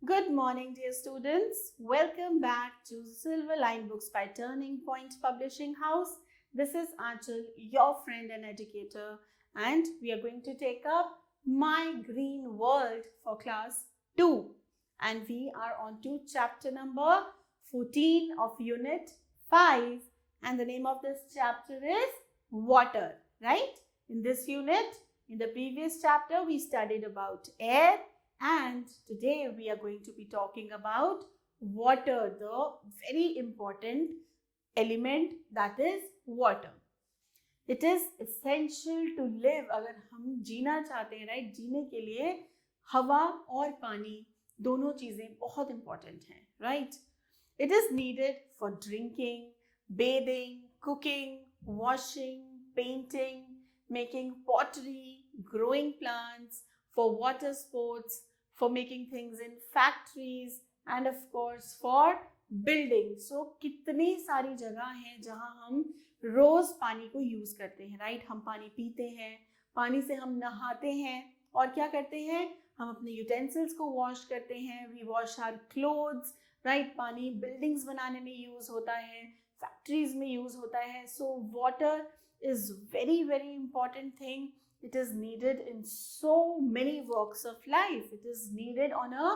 Good morning, dear students. Welcome back to Silver Line Books by Turning Point Publishing House. This is Aanchal, your friend and educator, and we are going to take up My Green World for class 2. And we are on to chapter number 14 of unit 5. And the name of this chapter is Water, right? In this unit, in the previous chapter, we studied about air. And today we are going to be talking about water, the very important element that is water. It is essential to live. अगर हम जीना चाहते हैं, right, जीने के लिए हवा और पानी दोनों चीजें बहुत इंपॉर्टेंट हैं, right. It is needed for drinking, bathing, cooking, washing, painting, making pottery, growing plants, for water sports, for making things in factories, and of course for building. So कितनी सारी जगह हैं जहाँ हम रोज पानी को यूज करते हैं, राइट. हम पानी पीते हैं, पानी से हम नहाते हैं और क्या करते हैं, हम अपने यूटेंसिल्स को वॉश करते हैं. We wash our clothes, right. पानी बिल्डिंग्स बनाने में यूज होता है, फैक्ट्रीज में यूज होता है. So water is very important thing. It is needed in so many walks of life. It is needed on a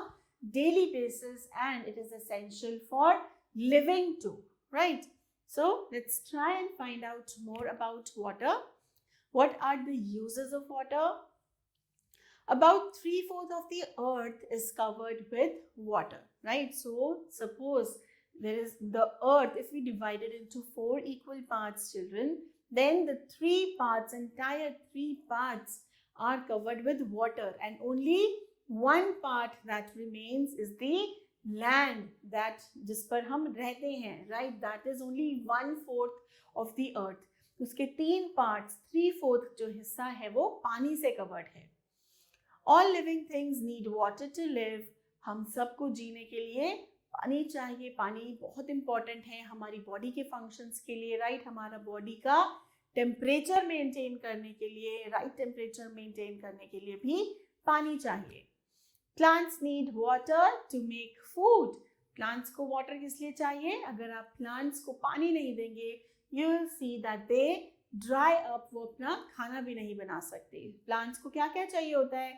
daily basis and it is essential for living too, right? So let's try and find out more about water. What are the uses of water? About 3/4 of the earth is covered with water, right? So suppose there is the earth, if we divide it into 4 equal parts, children, then the entire three parts are covered with water and only one part that remains is the land that जिस पर हम रहते हैं, right? That is only 1/4 of the earth. उसके 3 parts, 3/4 जो हिस्सा है वो पानी से covered है. All living things need water to live. हम सबको जीने के लिए पानी चाहिए. पानी बहुत इंपॉर्टेंट है हमारी बॉडी के फंक्शंस के लिए, राइट. हमारा बॉडी का टेम्परेचर मेंटेन करने के लिए, राइट, टेम्परेचर मेंटेन करने के लिए भी पानी चाहिए. Plants need water to make food. Plants को वाटर किस लिए चाहिए? अगर आप प्लांट्स को पानी नहीं देंगे, you will see that they dry up. वो अपना खाना भी नहीं बना सकते. प्लांट्स को क्या क्या चाहिए होता है?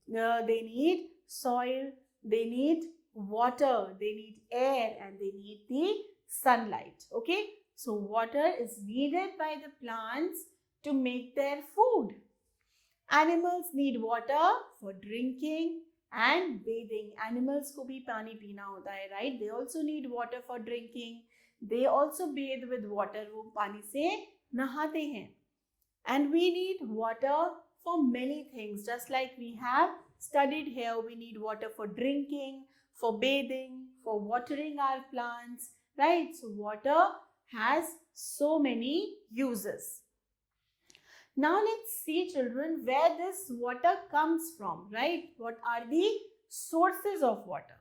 They need soil, they need water, they need air, and they need the sunlight. Okay, so water is needed by the plants to make their food. Animals need water for drinking and bathing. Animals को भी पानी पीना होता है, right? They also need water for drinking. They also bathe with water. वो पानी से नहाते हैं. And we need water for many things. Just like we have studied here, we need water for drinking, for bathing, for watering our plants, right? So water has so many uses. Now let's see, children, where this water comes from, right? What are the sources of water?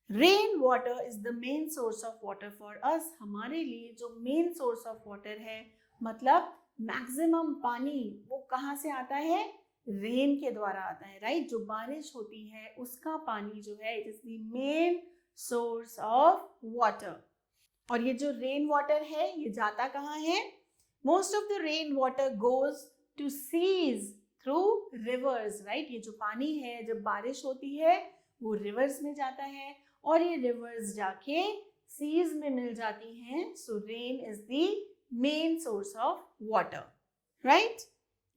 Rain water is the main source of water for us. हमारे लिए जो main source of water है, मतलब maximum पानी वो कहाँ से आता है? रेन के द्वारा आता है, राइट. जो बारिश होती है उसका पानी जो है, it is the main source of water. और ये जो रेन वाटर है ये जाता कहाँ है? Most of the rain water goes to seas through rivers, right. ये जो पानी है जब बारिश होती है वो रिवर्स में जाता है और ये रिवर्स जाके सीज में मिल जाती हैं. So rain is the main source of water, right.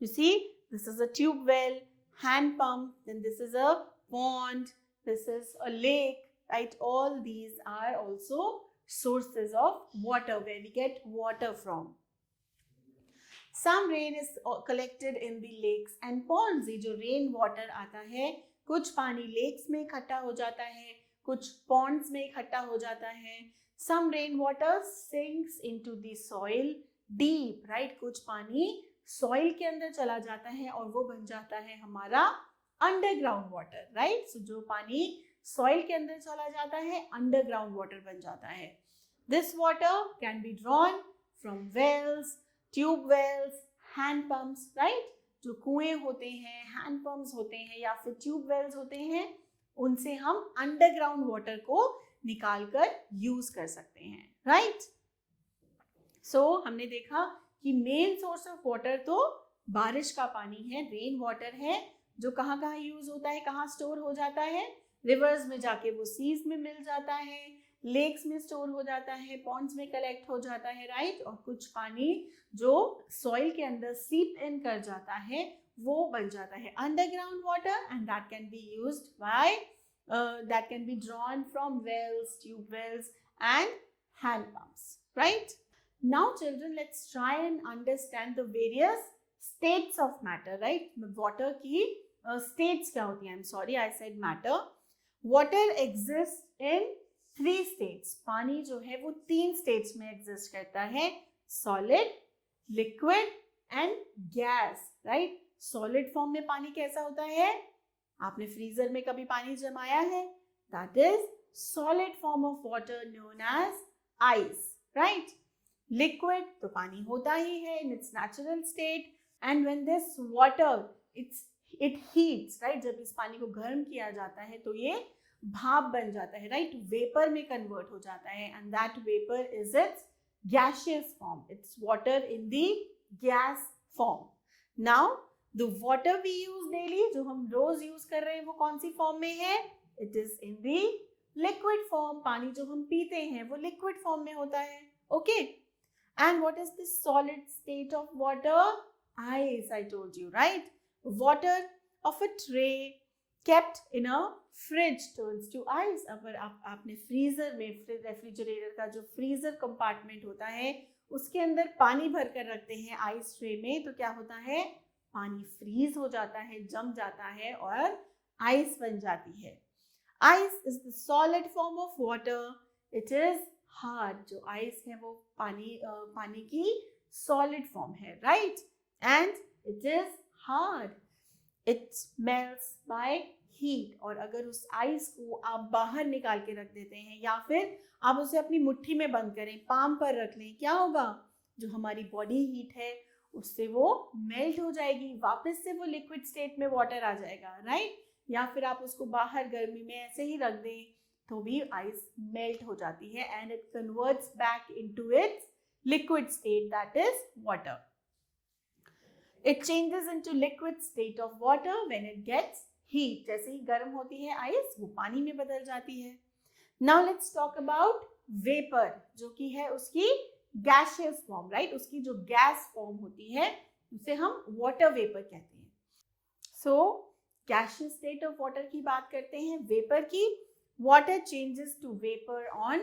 You see, this is a tube well, hand pump, then this is a pond, this is a lake, right? All these are also sources of water where we get water from. Some rain is collected in the lakes and ponds. ये जो rain water आता है, कुछ पानी lakes में इकट्ठा हो जाता है, कुछ ponds में इकट्ठा हो जाता है. Some rain water sinks into the soil deep, right? कुछ पानी सॉइल के अंदर चला जाता है और वो बन जाता है हमारा अंडरग्राउंड वाटर, राइट. सो जो पानी सॉइल के अंदर चला जाता है अंडरग्राउंड वाटर बन जाता है. This water can be drawn from wells, tube wells, hand pumps, right. जो कुएं होते हैं, हैंड पंप्स होते हैं या फिर ट्यूब वेल्स होते हैं, उनसे हम अंडरग्राउंड वाटर को निकाल कर यूज कर सकते हैं, राइट। सो हमने देखा कि मेन सोर्स ऑफ वाटर तो बारिश का पानी है, रेन वाटर है, जो कहाँ कहाँ यूज होता है, कहाँ स्टोर हो जाता है, रिवर्स में जाके वो सीज में मिल जाता है, लेक्स में स्टोर हो जाता है, पॉन्ड्स में कलेक्ट हो जाता है, राइट। और कुछ पानी जो सॉइल के अंदर सीप इन कर जाता है वो बन जाता है underground water, and that can be used by that can be drawn from wells, tube wells and hand pumps, right? Now children, let's try and understand the various states of matter, right? Water की states क्या होती हैं? I'm sorry, I said matter. Water exists in 3 states. पानी जो है वो 3 states में exist करता है, solid, liquid and gas, right? Solid form में पानी कैसा होता है? आपने फ्रीजर में कभी पानी जमाया है? That is solid form of water known as ice, right? Liquid तो पानी होता ही है in its natural state, and when this water it heats, right? जब इस पानी को गर्म किया जाता है तो ये भाप बन जाता है, right? वेपर में कन्वर्ट हो जाता है, and that vapor is its gaseous form. It's water in the gas form. Now the water we use daily, जो हम रोज यूज कर रहे हैं, वो कौन सी फॉर्म में है? It is in the liquid form. पानी जो हम पीते हैं वो लिक्विड फॉर्म में होता है, okay? And what is the solid state of water? Ice, I told you, right? Water of a tray kept in a fridge turns to ice. अगर आपने फ्रीजर में, रेफ्रिजरेटर का जो फ्रीजर कंपार्टमेंट होता है उसके अंदर पानी भर कर रखते हैं आइस ट्रे में, तो क्या होता है? पानी फ्रीज हो जाता है, जम जाता है और आइस बन जाती है। Ice is the solid form of water, it is hard. जो आइस है वो पानी की सॉलिड फॉर्म है, right, and it is hard, it melts by heat. और अगर उस आइस को आप बाहर निकाल के रख देते हैं या फिर आप उसे अपनी मुट्ठी में बंद करें, पाम पर रख लें, क्या होगा? जो हमारी बॉडी हीट है उससे वो मेल्ट हो जाएगी, वापस से वो लिक्विड स्टेट में वाटर आ जाएगा, राइट। या फिर आप उसको बाहर गर्मी में ऐसे ही रख दें तो भी आइस मेल्ट हो जाती है, and it converts back into its liquid state, that is water. It changes into liquid state of water when it gets heat. जैसे ही गर्म होती है आइस, वो पानी में बदल जाती है। Now let's talk about vapour, जो कि है उसकी गैसियस फॉर्म, राइट। उसकी जो गैस फॉर्म होती है उसे हम वाटर वेपर कहते हैं। So gaseous state of water की बात करते हैं, वेपर की। Water changes to vapour on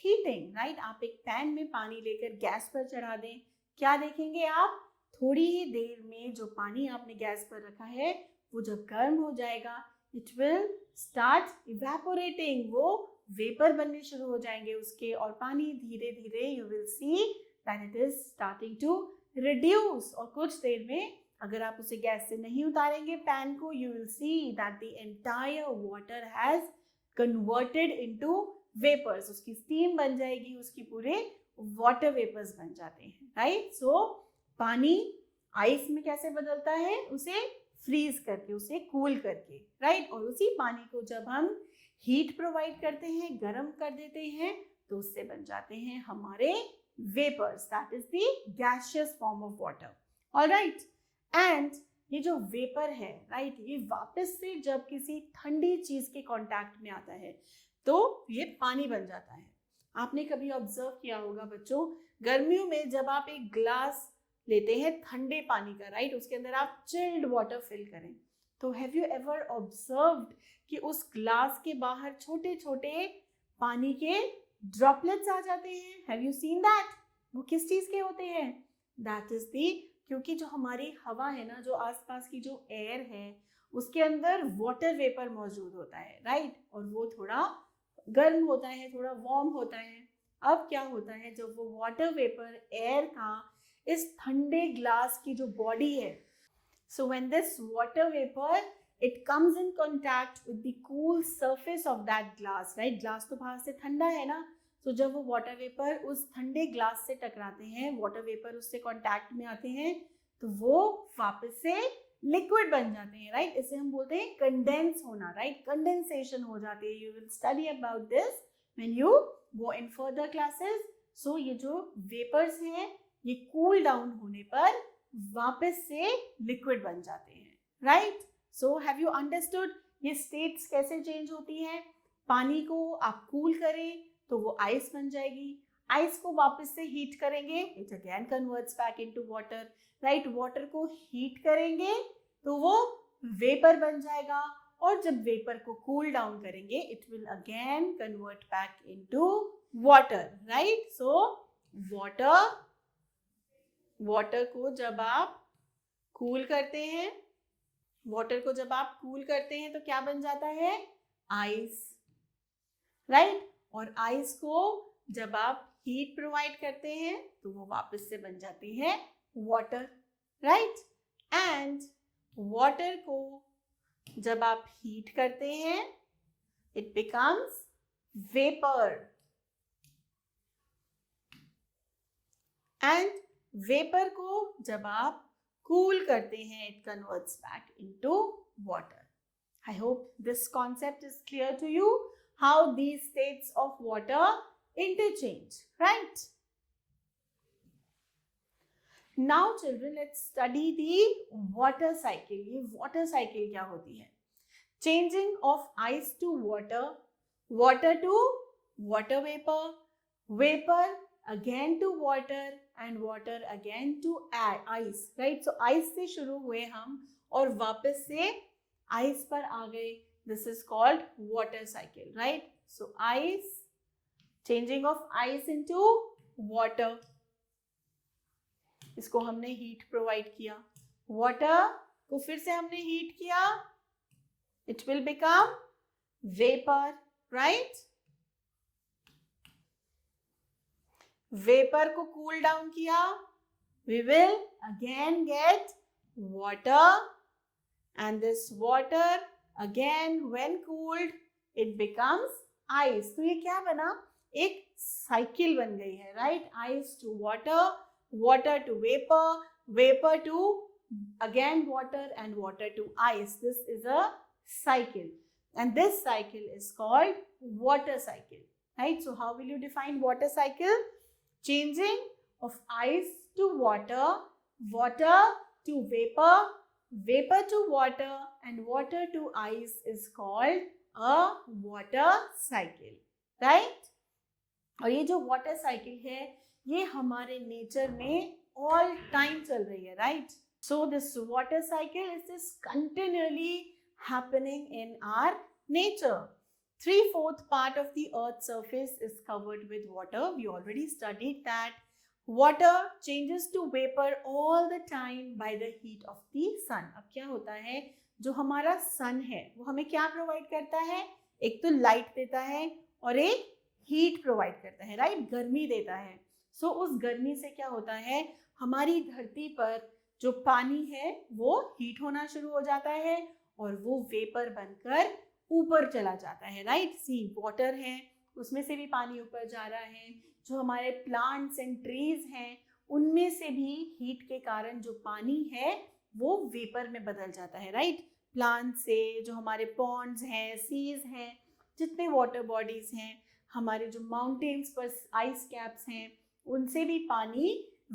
heating, right. आप एक पैन में पानी लेकर गैस पर चढ़ा दें, क्या देखेंगे आप? थोड़ी ही देर में जो पानी आपने गैस पर रखा है वो जब गर्म हो जाएगा, इट विल स्टार्ट इवेपोरेटिंग, वो वेपर बनने शुरू हो जाएंगे उसके, और पानी धीरे धीरे you will see that it is starting to reduce. और कुछ देर में अगर आप उसे गैस से नहीं उतारेंगे पैन को, you will see that the entire water has converted into vapours. उसकी स्टीम बन जाएगी, उसकी पूरे वाटर वेपर्स बन जाते हैं, राइट। सो पानी आइस में कैसे बदलता है? उसे फ्रीज करके, उसे कूल करके, राइट। और उसी पानी को जब हम हीट प्रोवाइड करते हैं, गर्म कर देते हैं, तो उससे बन जाते हैं हमारे vapours, that is the gaseous form of water, alright. And ये जो वेपर है, राइट, ये वापस से जब किसी ठंडी चीज के कांटेक्ट में आता है तो ये पानी बन जाता है। आपने कभी ऑब्जर्व किया होगा बच्चों, गर्मियों में जब आप एक ग्लास लेते हैं ठंडे पानी का, राइट, उसके अंदर आप चिल्ड वाटर फिल करें, तो हैव यू एवर ऑब्जर्व्ड कि उस ग्लास के बाहर छोटे छोटे पानी के ड्रॉपलेट्स आ जाते हैं? Have you seen that? वो किस चीज के होते हैं? दैट इज दी, क्योंकि जो हमारी हवा है ना, जो आसपास की जो एयर है, उसके अंदर वाटर वेपर मौजूद होता है, राइट, और वो थोड़ा गर्म होता है, थोड़ा वार्म होता है। अब क्या होता है, जब वो वाटर वेपर एयर का इस ठंडे ग्लास की जो बॉडी है, so when this water vapor it comes in contact with the cool surface of that glass, right, glass तो बाहर से ठंडा है ना, तो जब वो वाटर वेपर उस ठंडे ग्लास से टकराते हैं, वाटर वेपर उससे कांटेक्ट में आते हैं, तो वो वापस से लिक्विड बन जाते हैं, राइट? इसे हम बोलते हैं कंडेंस होना, राइट? कंडेंसेशन हो जाती है. You will study about this when you go in further classes. So ये जो वेपर्स हैं ये कूल डाउन होने पर वापस से लिक्विड बन जाते हैं, right? So have you understood ये स्टेट्स कैसे चेंज होती हैं? पानी को आप कूल करें तो वो आइस बन जाएगी. आइस को वापस से हीट करेंगे, it again converts back into water, right? Water को हीट करेंगे तो वो वेपर बन जाएगा, और जब वेपर को कूल डाउन करेंगे it will again convert back into water, right? So water को जब आप कूल करते हैं, तो क्या बन जाता है? Ice, right? और आइस को जब आप हीट प्रोवाइड करते हैं तो वो वापस से बन जाती है वाटर, राइट? एंड वाटर को जब आप हीट करते हैं it becomes vapour, and vapour को जब आप कूल करते हैं it converts back into water. I hope this concept is clear to you, how these states of water interchange, right? Now children, let's study the water cycle. ये water cycle क्या होती है? Changing of ice to water, water to water vapor, vapor again to water and water again to ice, right? So ice से शुरू हुए हम और वापस से ice पर आ गए. This is called water cycle, right? So ice, changing of ice into water. इसको हमने हीट प्रोवाइड किया. वाटर को फिर से हमने हीट किया, it will become vapor, right? Vapour को कूल डाउन किया, we will again get water, and this water again when cooled it becomes ice. तो ये क्या बना? एक साइकिल बन गई है, right? Ice to water, water to vapor, vapor to again water and water to ice. This is a cycle, and this cycle is called water cycle, right? So how will you define water cycle? Changing of ice to water, water to vapor, vapor to water and water to ice is called a water cycle, right? और ये जो water cycle है ये हमारे nature में all time चल रही है, right? So this water cycle is just continually happening in our nature. 3/4 part of the earth's surface is covered with water. We already studied that. Water changes to vapor all the time by the heat of the sun. अब क्या होता है, जो हमारा सन है वो हमें क्या प्रोवाइड करता है? एक तो लाइट देता है और एक हीट प्रोवाइड करता है, राइट? गर्मी देता है. सो उस गर्मी से क्या होता है, हमारी धरती पर जो पानी है वो हीट होना शुरू हो जाता है और वो वेपर बनकर ऊपर चला जाता है, राइट? सी वाटर है, उसमें से भी पानी ऊपर जा रहा है. जो हमारे प्लांट्स एंड ट्रीज हैं उनमें से भी हीट के कारण जो पानी है वो वेपर में बदल जाता है, राइट? प्लांट से जो हमारे पॉन्ड्स हैं, सीज हैं, जितने वाटर बॉडीज हैं, हमारे जो माउंटेन्स पर आइस कैप्स हैं, उनसे भी पानी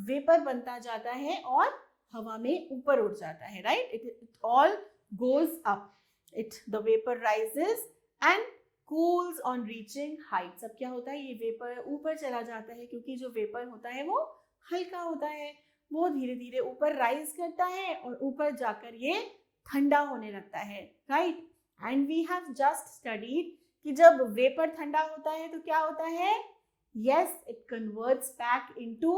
वेपर बनता जाता है और हवा में ऊपर उड़ जाता है, right? It all goes up. The vapor rises and cools on reaching heights. अब क्या होता है, ये वेपर ऊपर चला जाता है क्योंकि जो वेपर होता है वो हल्का होता है, वो धीरे धीरे ऊपर राइज करता है और ऊपर जाकर ये ठंडा होने लगता है, right? And we have just studied कि जब वेपर ठंडा होता है तो क्या होता है? Yes, it converts back into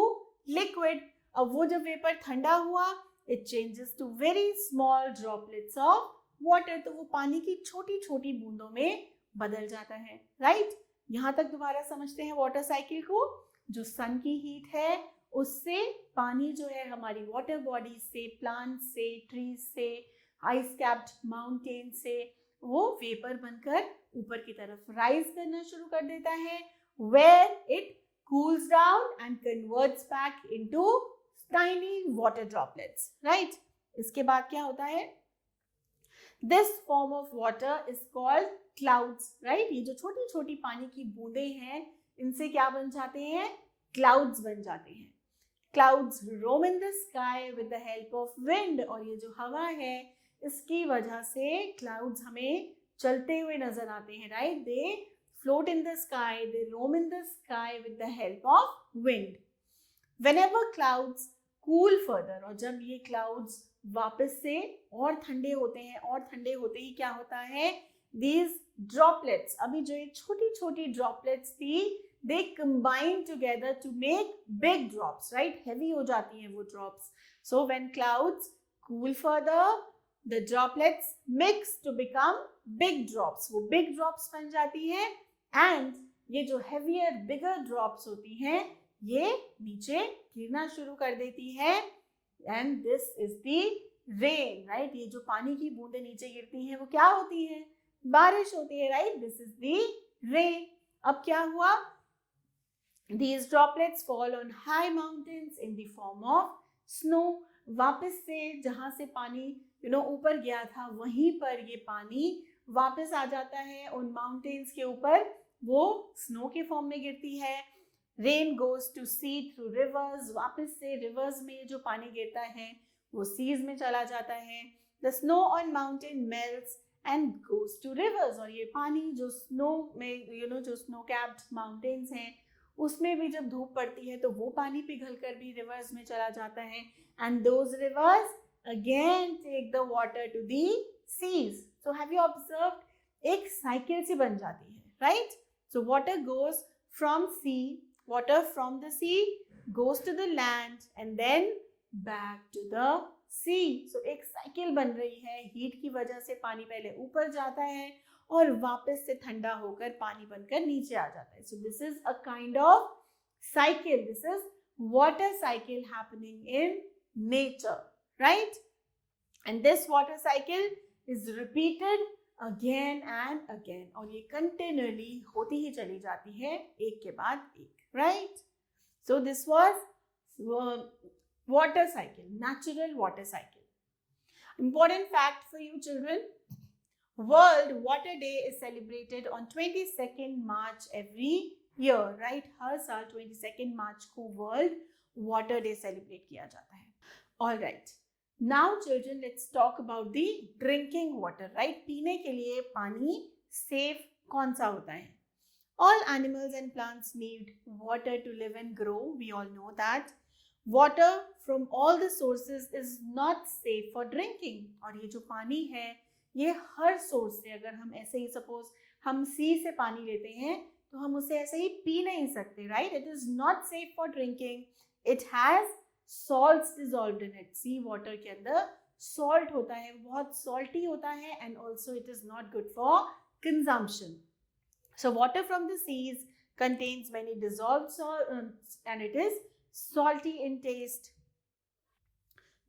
liquid. अब वो जब वेपर ठंडा हुआ it changes to very small droplets of water. तो वो पानी की छोटी छोटी बूंदों में बदल जाता है, राइट? यहाँ तक दोबारा समझते हैं वाटर साइकिल को. जो सन की हीट है उससे पानी जो है हमारी वाटर बॉडी से, प्लांट से, ट्रीज से, आइस कैप्ड माउंटेन से वो वेपर बनकर ऊपर की तरफ राइज करना शुरू कर देता है, where it cools down and converts back into tiny water droplets, right? इसके बाद क्या होता है, this form of water is called clouds, right. ये जो छोटी छोटी पानी की बूंदें हैं, इनसे क्या बन जाते हैं, क्लाउड्स बन जाते हैं। Clouds roam in the sky with the help of wind, और ये जो हवा है इसकी वजह से क्लाउड्स हमें चलते हुए नजर आते हैं, right. They float in the sky, they roam in the sky with the help of wind. Whenever clouds cool further, और जब ये क्लाउड्स वापस से और ठंडे होते हैं, और ठंडे होते ही क्या होता है, these droplets, अभी जो ये छोटी छोटी droplets थी, they combine together to make big drops, right, heavy हो जाती हैं वो drops. So when clouds cool further, the droplets mix to become big drops, वो big drops बन जाती हैं, and ये जो heavier bigger drops होती हैं ये नीचे गिरना शुरू कर देती है, and this is the rain, right. ये जो पानी की बूंदें नीचे गिरती हैं वो क्या होती हैं, बारिश होती है, right. This is the rain. अब क्या हुआ, these droplets fall on high mountains in the form of snow, वापस से जहां से पानी ऊपर गया था वहीं पर ये पानी वापस आ जाता है उन माउंटेन्स के ऊपर, वो स्नो के फॉर्म में गिरती है। Rain goes to sea through rivers, वापस से रिवर्स में जो पानी गिरता है वो सीज में चला जाता है। The snow on mountain melts and goes to rivers, और ये पानी जो स्नो में जो स्नो कैप्ड माउंटेन्स हैं उसमें भी जब धूप पड़ती है तो वो पानी पिघल कर भी रिवर्स में चला जाता है, and those rivers again take the water to the seas. So have you observed, एक साइकिल सी बन जाती है, right. So water goes from sea, water from the sea goes to the land and then back to the sea. So एक cycle बन रही है, heat की वजह से पानी पहले ऊपर जाता है और वापस से ठंडा होकर पानी बनकर नीचे आ जाता है. So this is a kind of cycle. This is water cycle happening in nature, right? And this water cycle is repeated again and again. और ये continually होती ही चली जाती है एक के बाद एक, right? So this was water cycle, natural water cycle. Important fact for you children, World Water Day is celebrated on 22nd March every year, right? हर साल 22nd March को World Water Day celebrate किया जाता है. All right. Now children, let's talk about the drinking water, right? पीने के लिए पानी safe कौन सा होता है? All animals and plants need water to live and grow. We all know that. Water from all the sources is not safe for drinking. और ये जो पानी है ये हर सोर्स से, अगर हम ऐसे ही सपोज हम सी से पानी लेते हैं तो हम उसे ऐसे ही पी नहीं सकते, right? It is not safe for drinking. It has salts dissolved in it. Sea water के अंदर सॉल्ट होता है, बहुत सॉल्टी होता है, and also it is not good for consumption. So water from the seas contains many dissolved salts and it is salty in taste.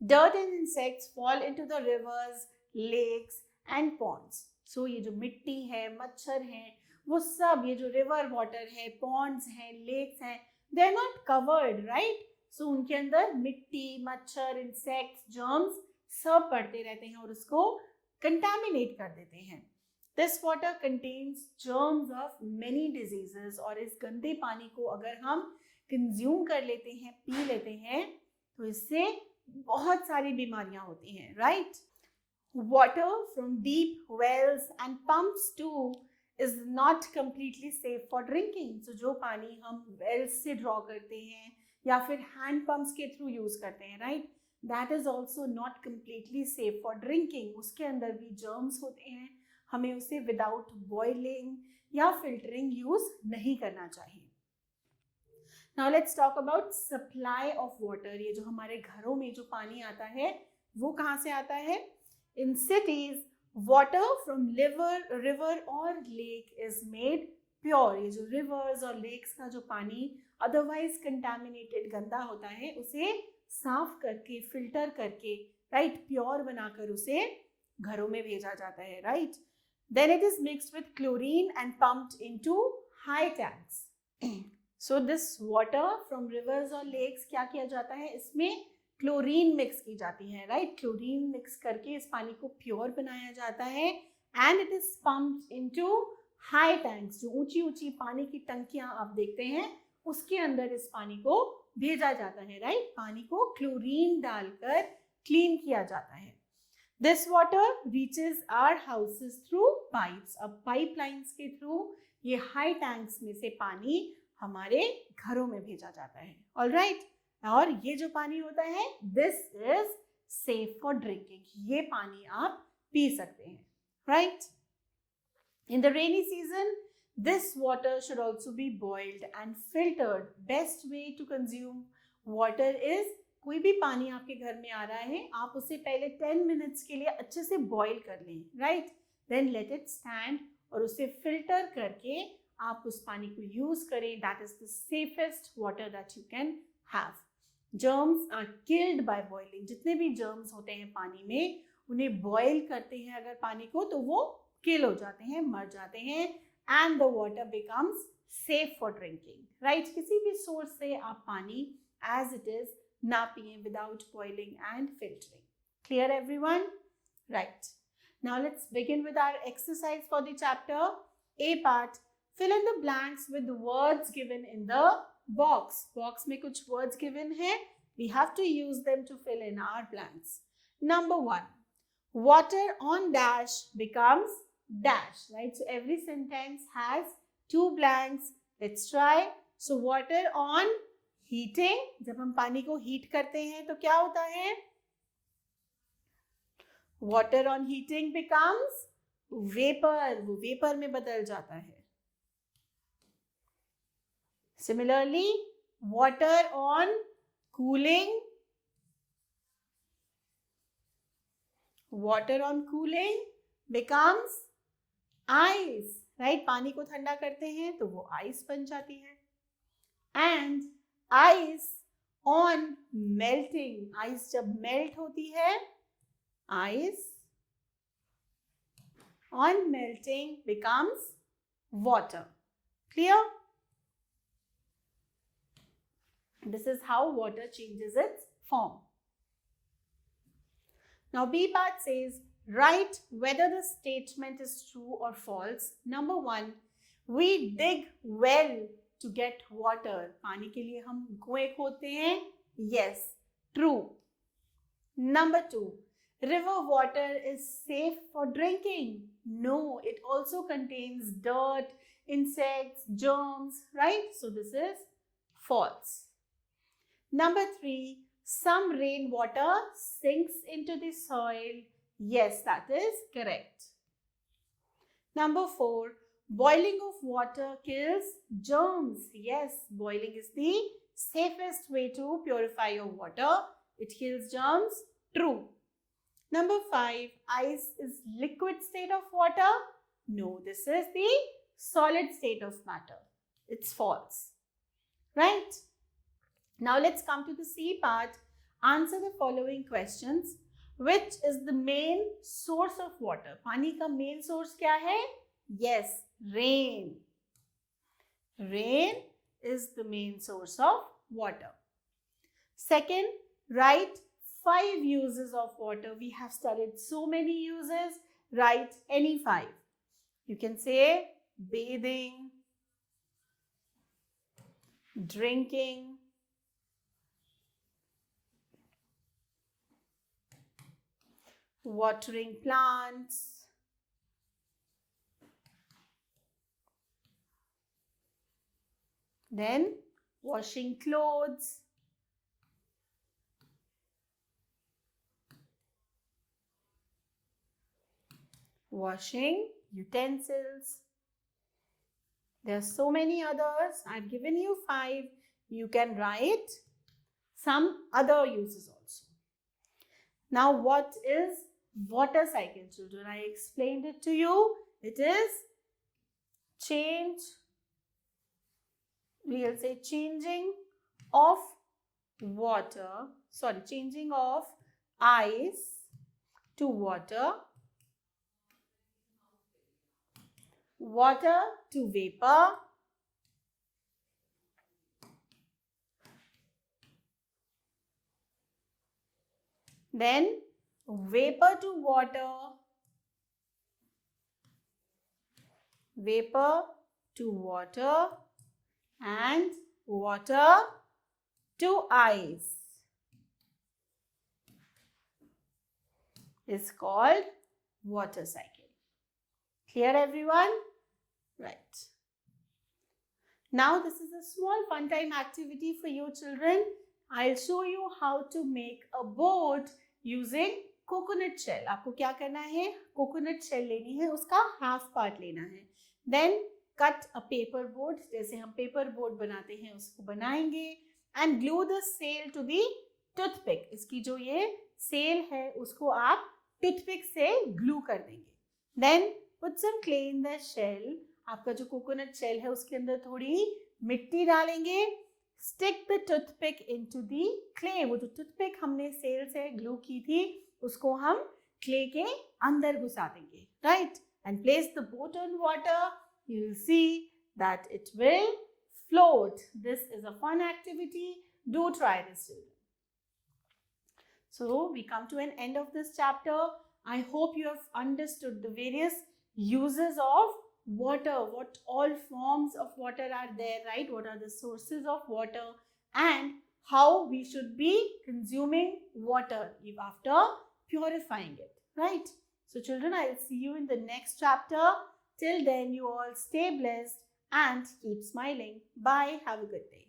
Dirt and insects fall into the rivers, lakes and ponds. So ये जो मिट्टी है, मच्छर हैं, वो सब ये जो river water है, ponds हैं, lakes हैं, they are not covered, right? So उनके अंदर मिट्टी, मच्छर, insects, germs सब पड़ते रहते हैं और उसको contaminate कर देते हैं. This water contains germs of many diseases. और इस गंदे पानी को अगर हम कंज्यूम कर लेते हैं, पी लेते हैं, तो इससे बहुत सारी बीमारियां होती हैं, right? Water from deep wells and pumps too is not completely safe for drinking. So जो पानी हम wells से draw करते हैं या फिर hand pumps के through use करते हैं, right? That is also not completely safe for drinking. उसके अंदर भी germs होते हैं. हमें उसे विदाउट बॉइलिंग या फिल्टरिंग यूज नहीं करना चाहिए. Now let's talk about supply of water. ये जो हमारे घरों में जो पानी आता है वो कहाँ से आता है? In cities water from river और लेक इज मेड प्योर. ये जो रिवर्स और लेक्स का जो पानी अदरवाइज कंटामिनेटेड गंदा होता है उसे साफ करके फिल्टर करके, राइट, प्योर बनाकर उसे घरों में भेजा जाता है, right? Then it is mixed with chlorine and pumped into high tanks. So this water from rivers or lakes क्या किया जाता है? इसमें क्लोरीन मिक्स की जाती है, राइट? क्लोरीन मिक्स करके इस पानी को प्योर बनाया जाता है and it is pumped into high tanks. जो ऊंची ऊंची पानी की टंकियां आप देखते हैं उसके अंदर इस पानी को भेजा जाता है, राइट? पानी को क्लोरीन डालकर क्लीन किया जाता है। This water reaches our houses through pipes. अब पाइपलाइंस के थ्रू ये हाई टैंक्स में से पानी हमारे घरों में भेजा जाता है। ऑल राइट, और ये जो पानी होता है this is safe for drinking. ये पानी आप पी सकते हैं, right? In the rainy season this water should also be boiled and filtered. Best way to consume water is, कोई भी पानी आपके घर में आ रहा है आप उसे पहले 10 मिनट्स के लिए अच्छे से बॉईल कर लें, right? Then let it stand और उसे फिल्टर करके आप उस पानी को यूज करें। That is the safest water that you can have. Germs are killed by boiling. जितने भी जर्म्स होते हैं पानी में उन्हें बॉईल करते हैं अगर पानी को तो वो किल हो जाते हैं, मर जाते हैं and the water becomes safe for drinking, right? किसी भी सोर्स से आप पानी एज इट इज ना पिए without boiling and filtering. Clear everyone? Right. Now let's begin with our exercise for the chapter. A part, fill in the blanks with the words given in the box. Box में कुछ words given है. We have to use them to fill in our blanks. Number 1, water on dash becomes dash, right? So every sentence has 2 blanks. Let's try. So water on heating, जब हम पानी को heat करते हैं तो क्या होता है? Water on heating becomes vapour, वो वेपर में बदल जाता है। Similarly water on cooling, water on cooling becomes ice, right? पानी को ठंडा करते हैं तो वो आइस बन जाती है। And ice on melting, ice जब मेल्ट होती है, ice on melting becomes water. Clear? This is how water changes it's form. Now B part says, write whether the statement is true or false. Number 1, we dig well to get water. पानी के लिए हम कुएं खोदते हैं. Yes, true. Number 2, river water is safe for drinking. No, it also contains dirt, insects, germs, right? So this is false. Number 3, some rainwater sinks into the soil. Yes, that is correct. Number 4, boiling of water kills germs. Yes, boiling is the safest way to purify your water. It kills germs. True. Number 5, ice is liquid state of water. No, this is the solid state of matter. It's false. Right? Now let's come to the C part. Answer the following questions. Which is the main source of water? पानी का main source क्या है? Yes, rain. Rain is the main source of water. Second, write 5 uses of water. We have studied so many uses. Write any 5. You can say bathing, drinking, watering plants, then washing clothes, washing utensils. There are so many others. I've given you 5. You can write some other uses also. Now, what is water cycle, children? I explained it to you. It is we'll say changing of water, changing of ice to water, water to vapor, then vapor to water, vapor to water, and water to ice is called water cycle. Clear, everyone? Right. Now this is a small fun time activity for you children. I'll show you how to make a boat using coconut shell. आपको क्या करना है? Coconut shell लेनी है, उसका half part लेना है. Then cut a paper board. जैसे हम paper board बनाते हैं उसको बनाएंगे. And glue the sail to the toothpick. इसकी जो ये sail है उसको आप toothpick से glue कर देंगे. Then put some clay in the shell. आपका जो कोकोनट शेल है उसके अंदर थोड़ी मिट्टी डालेंगे. Stick the toothpick into the clay. वो जो टूथपिक हमने सेल से ग्लू की थी उसको हम क्ले के अंदर घुसा देंगे. Right. And place the boat on water. You will see that it will float. This is a fun activity. Do try this, children. So we come to an end of this chapter. I hope you have understood the various uses of water, what all forms of water are there, right? What are the sources of water and how we should be consuming water after purifying it, right? So children, I will see you in the next chapter. Till then, you all stay blessed and keep smiling. Bye. Have a good day.